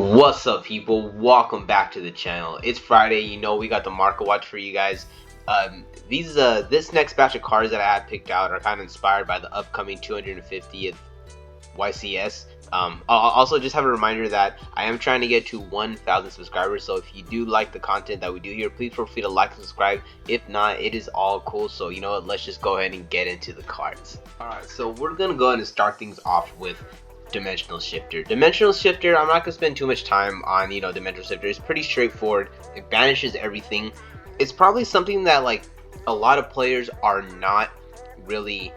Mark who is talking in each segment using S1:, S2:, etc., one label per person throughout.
S1: What's up, people? Welcome back to the channel. It's Friday. You know we got the market watch for you guys. This next batch of cards that I had picked out are kind of inspired by the upcoming 250th YCS. I'll also just have a reminder that I am trying to get to 1,000 subscribers. So if you do like the content that we do here, please feel free to like and subscribe. If not, it is all cool. So you know what? Let's just go ahead and get into the cards. All right. So we're gonna go ahead and start things off with Dimensional Shifter. Dimensional Shifter, I'm not gonna spend too much time on, Dimensional Shifter. It's pretty straightforward. It banishes everything. It's probably something that like a lot of players are not really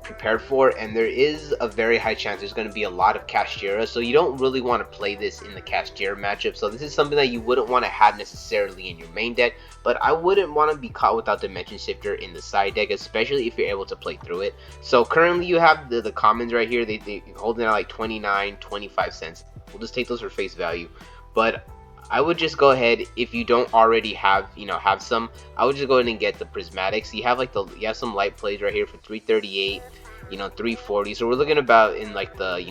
S1: prepared for, and there is a very high chance there's going to be a lot of Cashiera, so you don't really want to play this in the Cashiera matchup. So this is something that you wouldn't want to have necessarily in your main deck, but I wouldn't want to be caught without Dimension Shifter in the side deck, especially if you're able to play through it. So currently you have the commons right here. They hold it at like 29-25 cents. We'll just take those for face value, but I would just go ahead, if you don't already have some, I would just go ahead and get the prismatics. You have you have some light plays right here for 338, 340. So we're looking about in like the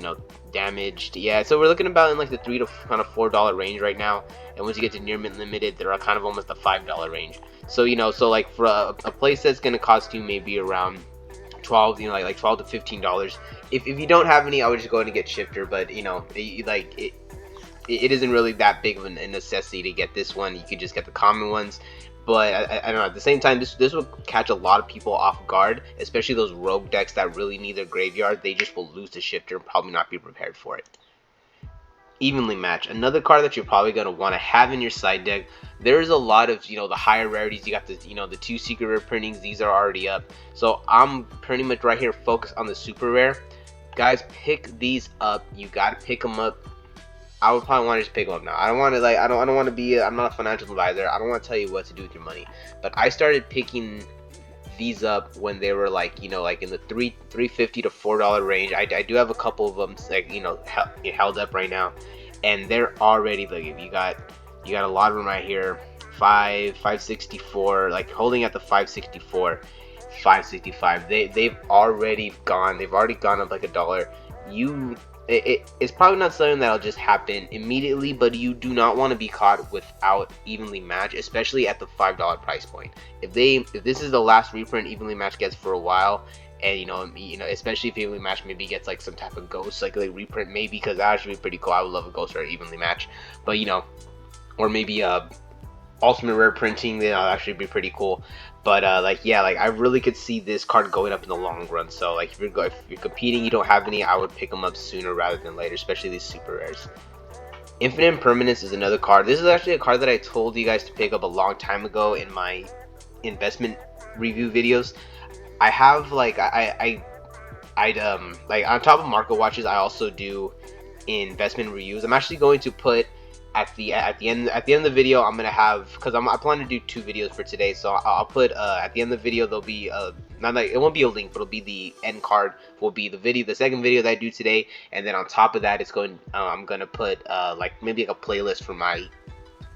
S1: damaged, so we're looking about in like the $3 to kind of $4 range right now. And once you get to near mint limited, they're kind of almost the $5 range. So so like for a place that's gonna cost you maybe around 12, like $12 to $15. If you don't have any, I would just go ahead and get Shifter. But it isn't really that big of a necessity to get this one. You could just get the common ones. But I don't know, at the same time, this will catch a lot of people off guard, especially those rogue decks that really need their graveyard. They just will lose the Shifter and probably not be prepared for it. Evenly Match, another card that you're probably going to want to have in your side deck. There's a lot of the higher rarities. You got the 2 secret rare printings. These are already up, so I'm pretty much right here focused on the super rare. Guys, pick these up. You got to pick them up. I would probably want to just pick them up now. I don't want to I don't want to be I'm not a financial advisor. I don't want to tell you what to do with your money. But I started picking these up when they were like in the $3.50 to $4 range. I do have a couple of them held up right now, and they're already you got a lot of them right here. 564, like holding at the 564, 565. They've already gone up like $1. It's probably not something that'll just happen immediately, but you do not want to be caught without Evenly Match, especially at the $5 price point. If this is the last reprint Evenly Match gets for a while, and especially if Evenly Match maybe gets like some type of ghost like reprint, maybe, because that should be pretty cool. I would love a ghost rare Evenly Match, but or maybe ultimate rare printing, that'll actually be pretty cool. But I really could see this card going up in the long run. So if you're competing, you don't have any, I would pick them up sooner rather than later, especially these super rares. Infinite Impermanence is another card. This is actually a card that I told you guys to pick up a long time ago in my investment review videos. I have on top of market watches, I also do investment reviews. I'm actually going to put at the end of the video, I'm gonna have, because I plan to do 2 videos for today, so I'll put at the end of the video there'll be it won't be a link, but it'll be the end card will be the second video that I do today, and then on top of that I'm gonna put maybe a playlist for my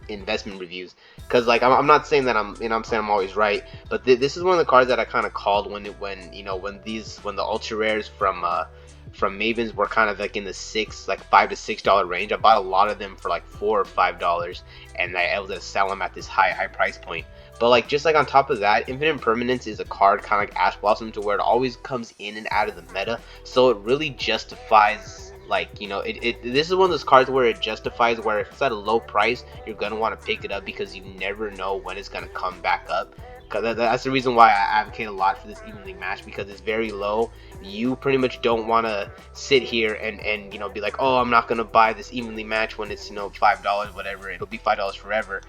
S1: investment reviews, because I'm not saying that I'm saying I'm always right, but this is one of the cards that I kind of called when the ultra rares from Mavens were kind of in the $5 to $6 range. I bought a lot of them for $4 or $5, and I was able to sell them at this high price point. But just on top of that, Infinite Impermanence is a card kind of like Ash Blossom, to where it always comes in and out of the meta, so it really justifies this is one of those cards where it justifies, where if it's at a low price, you're gonna want to pick it up, because you never know when it's gonna come back up. That's the reason why I advocate a lot for this Evenly Match, because it's very low. You pretty much don't want to sit here and be like, oh, I'm not gonna buy this Evenly Match when it's $5, whatever, it'll be $5 forever.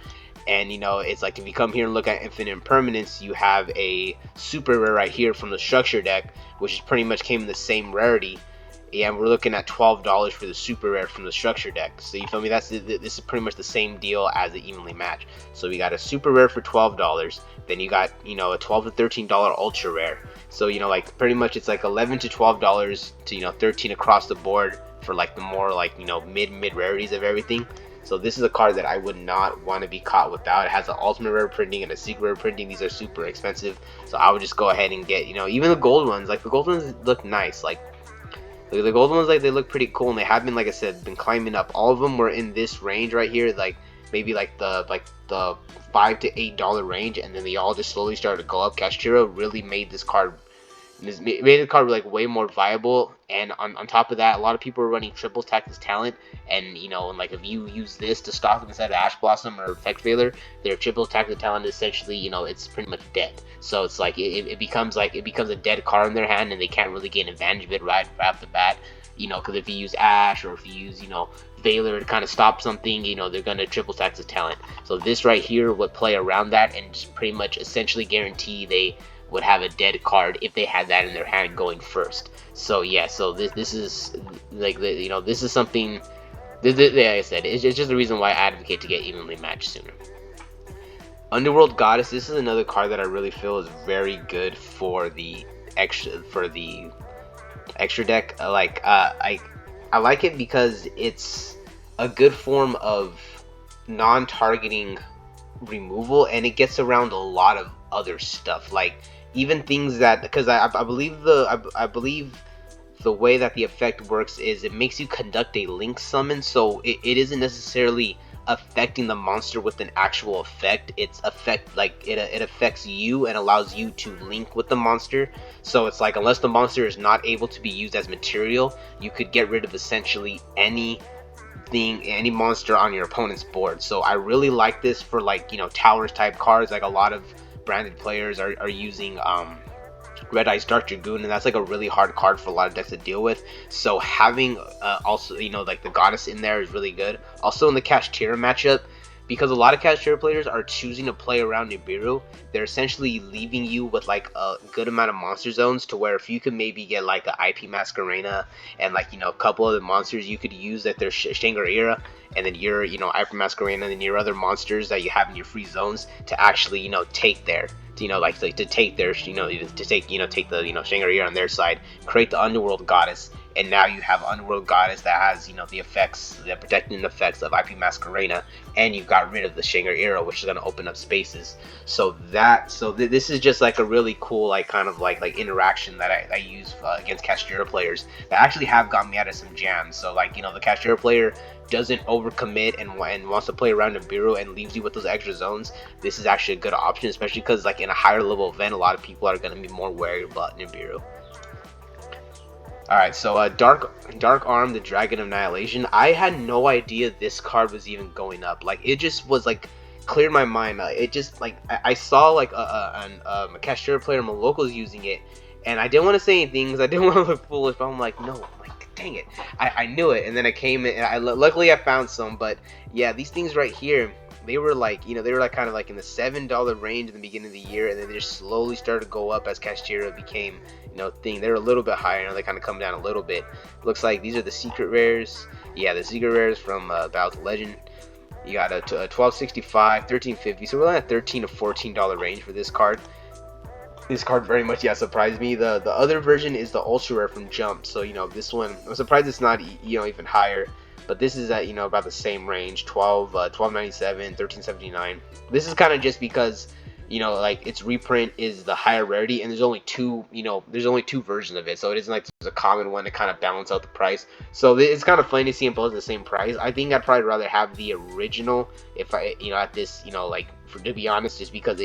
S1: And it's like, if you come here and look at Infinite Impermanence, you have a super rare right here from the structure deck, which is pretty much came in the same rarity. Yeah, we're looking at $12 for the super rare from the structure deck. So you feel me? This is pretty much the same deal as the Evenly Match. So we got a super rare for $12. Then you got a $12 to $13 ultra rare. So pretty much it's $11 to $12 to $13 across the board for the more mid rarities of everything. So this is a card that I would not want to be caught without. It has an ultimate rare printing and a secret rare printing. These are super expensive, so I would just go ahead and get even the gold ones. The gold ones look nice. The gold ones, like, they look pretty cool, and they have been, like I said, been climbing up. All of them were in this range right here, like maybe like the $5 to $8 range, and then they all just slowly started to go up. Castro really made this card. This made the card like way more viable, and on top of that, a lot of people are running triple stack as talent, and and like if you use this to stock them instead of Ash Blossom or Effect Veiler, their triple stack as talent essentially, it's pretty much dead. So it's like it becomes a dead card in their hand, and they can't really gain advantage of it right off the bat. Because if you use Ash or if you use Veiler to kind of stop something, they're gonna triple stack the talent. So this right here would play around that and just pretty much essentially guarantee they would have a dead card if they had that in their hand going first. So yeah, so this is like this is something. Like I said, it's just the reason why I advocate to get evenly matched sooner. Underworld Goddess. This is another card that I really feel is very good for the extra deck. I like it because it's a good form of non-targeting removal, and it gets around a lot of other stuff, like even things that, because I believe the way that the effect works is it makes you conduct a link summon, so it isn't necessarily affecting the monster with an actual effect. It's it affects you and allows you to link with the monster. So it's like, unless the monster is not able to be used as material, you could get rid of essentially any monster on your opponent's board. So I really like this for towers type cards. Like a lot of branded players are using Red Eyes Dark Dragoon, and that's like a really hard card for a lot of decks to deal with. So having also like the Goddess in there is really good. Also in the Kashtira matchup, because a lot of Kashtira players are choosing to play around Nibiru, they're essentially leaving you with like a good amount of monster zones, to where if you could maybe get like a IP Masquerena and a couple other monsters you could use at their Shangri-La, and then your IP Masquerena and then your other monsters that you have in your free zones to actually take their to take their take the Shangri-La on their side, create the Underworld Goddess, and now you have Underworld Goddess that has the effects, the protecting effects of IP Masquerena, and you've got rid of the Shangri-La, which is going to open up spaces. So this is just like a really cool kind of interaction that I use against Kashtira players that actually have gotten me out of some jams. So the Kashtira player doesn't overcommit and wants to play around Nibiru and leaves you with those extra zones. This is actually a good option, especially because in a higher level event, a lot of people are going to be more wary about Nibiru. Alright, so Dark Arm, the Dragon of Annihilation. I had no idea this card was even going up. It just was cleared my mind. It just I saw a Kashtira player, my locals, using it, and I didn't want to say anything because I didn't want to look foolish, but I'm like, no, dang it, I knew it. And then I came in, and luckily I found some. But yeah, these things right here, they were they were kind of in the $7 range in the beginning of the year, and then they just slowly started to go up as Kashtira became thing. They were a little bit higher, and they kind of come down a little bit. Looks like these are the secret rares. Yeah, the secret rares from Battle to Legend. You got a 1265, 1350, so we're at $13 to $14 range for this card. This card very much surprised me. The other version is the ultra rare from Jump, so this one, I'm surprised it's not even higher, but this is at about the same range, 1297, 1379. This is kind of just because its reprint is the higher rarity, and there's only two versions of it, so it isn't like there's a common one to kind of balance out the price. So it's kind of funny to see them both at the same price. I think I'd probably rather have the original if I at this to be honest, just because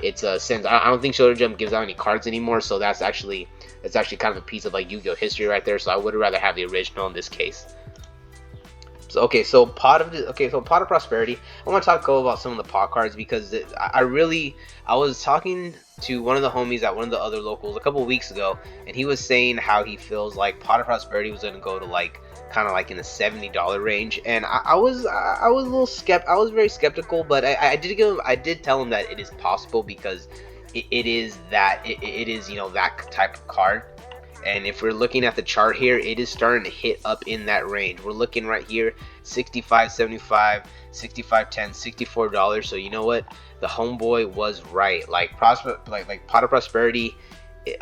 S1: it's a sense. I don't think Shoulder Jump gives out any cards anymore, so that's actually kind of a piece of Yu-Gi-Oh history right there. So I would rather have the original in this case. So Pot of Prosperity. I want to talk about some of the pot cards, because I was talking to one of the homies at one of the other locals a couple weeks ago, and he was saying how he feels like Pot of Prosperity was going to go to kind of in the $70 range, and I was a little I was very skeptical, but I did tell him that it is possible, because it is that type of card. And if we're looking at the chart here, it is starting to hit up in that range. We're looking right here, $65.75, $65.10, $64. So you know what? The homeboy was right. Pot of Prosperity.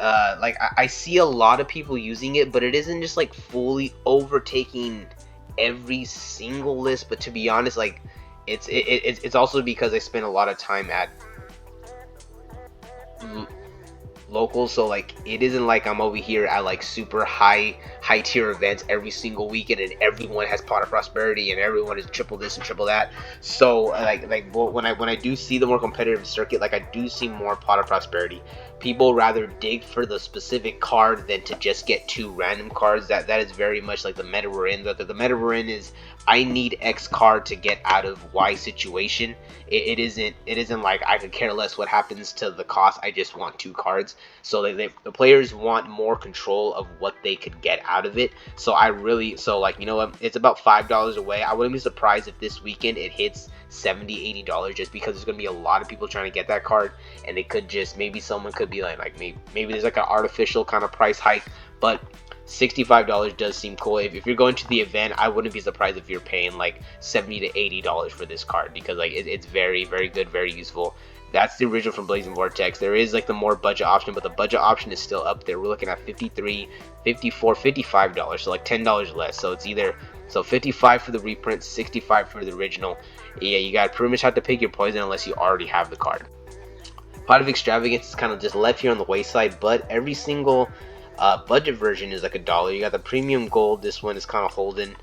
S1: I see a lot of people using it, but it isn't just fully overtaking every single list. But to be honest, it's also because I spent a lot of time at local, so like it isn't like I'm over here at like super high tier events every single weekend and everyone has Pot of Prosperity and everyone is triple this and triple that. So when I do see the more competitive circuit, like I do see more Pot of Prosperity. People rather dig for the specific card than to just get 2 random cards. That is very much like the meta we're in. The meta we're in is I need X card to get out of Y situation. It isn't like I could care less what happens to the cost. I just want 2 cards. So the players want more control of what they could get out of it. So like, you know what? It's about $5 away. I wouldn't be surprised if this weekend it hits $70-$80 just because there's gonna be a lot of people trying to get that card, and it could just maybe someone could be like maybe there's like an artificial kind of price hike, but $65 does seem cool. If you're going to the event, I wouldn't be surprised if you're paying like $70 to $80 for this card, because like it's very, very good, very useful. That's the original from Blazing Vortex. There is like the more budget option, but the budget option is still up there. We're looking at $53, $54, $55, so like $10 less. So it's either 55 for the reprint, 65 for the original. Yeah, you got pretty much have to pick your poison unless you already have the card. Pot of Extravagance is kind of just left here on the wayside, but every single budget version is like $1. You got the premium gold. This one is kind of holding.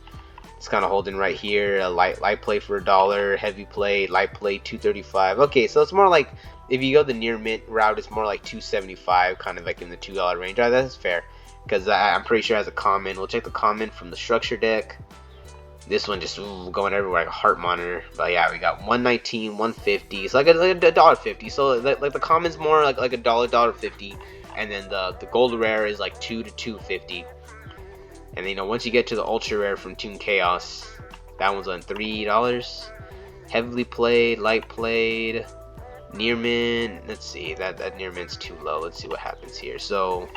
S1: It's kind of holding right here. A light play for $1, heavy play, light play $2.35. Okay, so it's more like if you go the near mint route, it's more like $2.75, kind of like in the $2 range. Right, that's fair, because I'm pretty sure it has a common. We'll check the common from the structure deck. This one just going everywhere like a heart monitor. But yeah, we got 119, 150. It's like a $1.50. So like the common's more like a $1.50, and then the gold rare is like $2 to $2.50. And then, you know, once you get to the ultra rare from Toon Chaos, that one's on $3. Heavily played, light played, near mint. Let's see, that near mint's too low. Let's see what happens here. So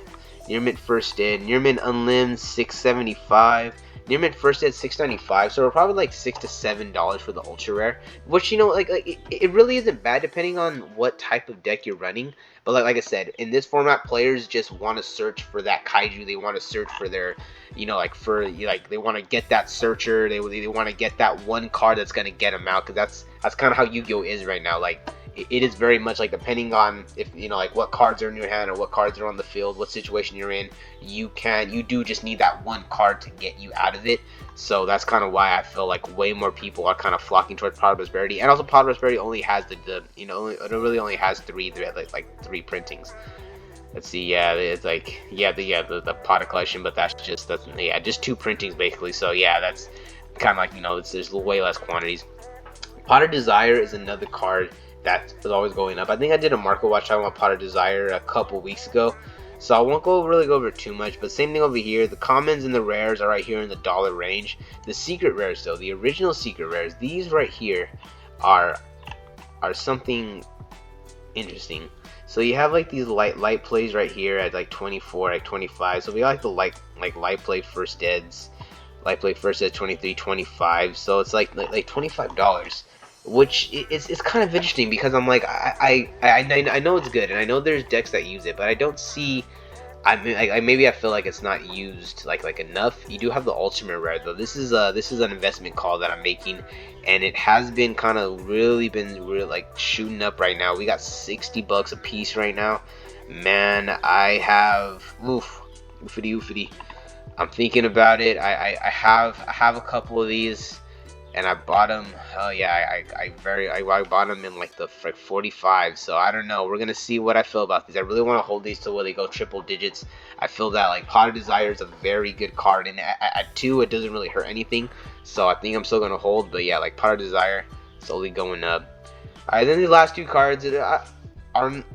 S1: near mint first ed, near mint unlim $6.75. Near mint first ed $6.95, so we're probably like $6 to $7 for the ultra rare, which, you know, like it really isn't bad depending on what type of deck you're running. But like I said, in this format, players just want to search for that kaiju. They want to search for their, you know, they want to get that searcher. They want to get that one card that's gonna get them out, because that's kind of how Yu-Gi-Oh is right now. Like it is very much like depending on if, you know, like what cards are in your hand or what cards are on the field, what situation you're in, you do just need that one card to get you out of it. So that's kind of why I feel like way more people are kind of flocking towards Pot of Prosperity. And also Pot of Prosperity only has the you know, it really only has 3 3 printings. Let's see, yeah, it's like the Pot of Collection, but that's just 2 printings basically. So yeah, that's kind of like, you know, there's way less quantities. Pot of Desire is another card that is always going up. I think I did a market watch talking about Pot of Desire a couple weeks ago, so I won't really go over too much. But same thing over here. The commons and the rares are right here in the $1 range. The secret rares, though, the original secret rares, these right here are something interesting. So you have like these light plays right here at like 24, like 25. So we got like the light play first eds. Light play first ed 23, 25. So it's like $25. Which is kind of interesting, because I'm like, I know it's good, and I know there's decks that use it, but I don't see, maybe I feel like it's not used like enough. You do have the ultimate rare though. This is an investment call that I'm making, and it has been kind of really like shooting up right now. We got $60 a piece right now. Man, I have oofity. I'm thinking about it. I have a couple of these. And I bought them. Oh yeah, I bought them in like the 45. So I don't know. We're gonna see what I feel about these. I really want to hold these till where they go triple digits. I feel that like Pot of Desire is a very good card, and at 2 it doesn't really hurt anything. So I think I'm still gonna hold. But yeah, like Pot of Desire slowly going up. Alright, then the last 2 cards.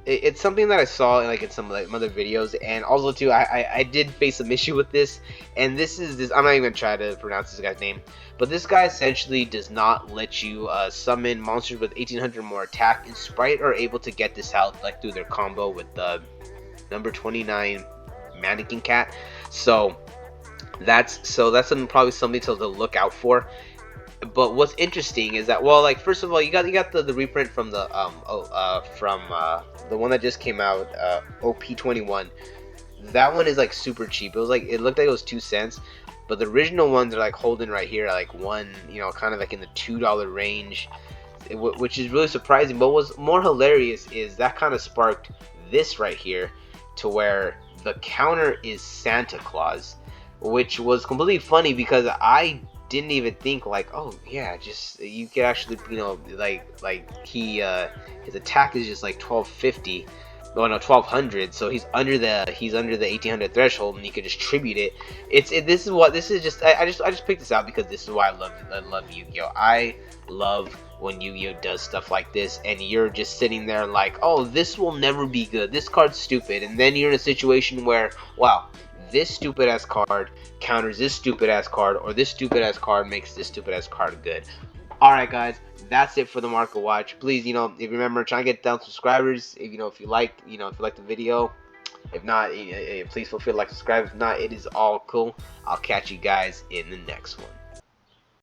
S1: It's something that I saw in some other videos, and also too I did face some issue with this, and this I'm not even gonna try to pronounce this guy's name, but this guy essentially does not let you summon monsters with 1800 more attack, and Sprite are able to get this out like through their combo with the number 29 Mannequin Cat. So that's probably something to look out for. But what's interesting is that, well, like, first of all, you got the reprint from the the one that just came out, OP21. That one is like super cheap. It looked like it was 2 cents, but the original ones are like holding right here at like one, you know, kind of like in the $2 range, which is really surprising. But what's more hilarious is that kind of sparked this right here. to where the counter is Santa Claus, which was completely funny because I didn't even think like, oh yeah, just you could actually, you know, like he his attack is just like 1250. Oh no, 1200. So he's under the 1800 threshold, and you could just tribute it. This is just I just picked this out because this is why I love Yu-Gi-Oh. I love when Yu-Gi-Oh does stuff like this, and you're just sitting there like, oh, this will never be good. This card's stupid, and then you're in a situation where, wow, this stupid ass card counters this stupid ass card, or this stupid ass card makes this stupid ass card good. Alright guys, that's it for the market watch. Please, you know, if you remember, try to get 1,000 subscribers. If you like the video. If not, please feel free to like, subscribe. If not, it is all cool. I'll catch you guys in the next one.